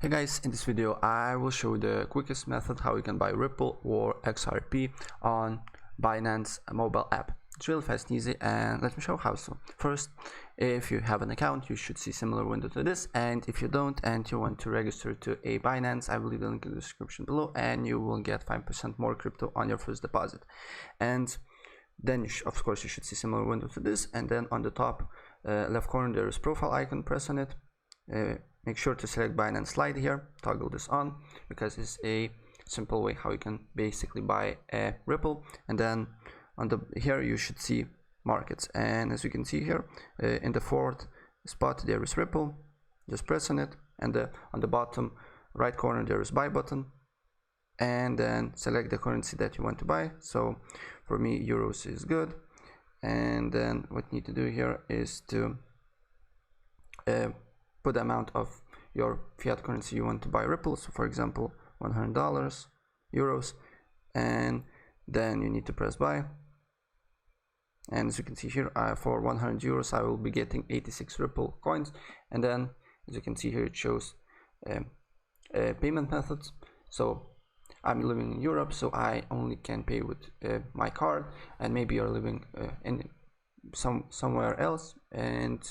Hey guys, in this video I will show the quickest method how you can buy Ripple or XRP on Binance mobile app. It's really fast and easy, and let me show how. So first, if you have an account, you should see similar window to this, and if you don't and you want to register to a Binance, I will leave the link in the description below, and you will get 5% more crypto on your first deposit. And then of course you should see similar window to this, and then on the top left corner there is profile icon. Press on it. Make sure to select Binance slide here, toggle this on, because it's a simple way how you can basically buy a Ripple. And then on the here you should see markets, and as you can see here in the fourth spot there is Ripple. Just press on it, and on the bottom right corner there is buy button, and then select the currency that you want to buy. So for me euros is good, and then what you need to do here is to put the amount of your fiat currency you want to buy Ripple. So for example $100 euros, and then you need to press buy. And as you can see here, for 100 euros I will be getting 86 Ripple coins. And then as you can see here, it shows payment methods. So I'm living in Europe, so I only can pay with my card, and maybe you're living in somewhere else, and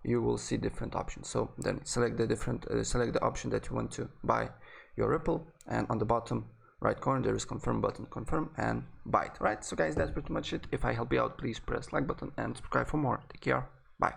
you will see different options. So then select the option that you want to buy your Ripple, and on the bottom right corner there is confirm button. Confirm and buy it. Right, so guys, that's pretty much it. If I help you out, please press like button and subscribe for more. Take care. Bye.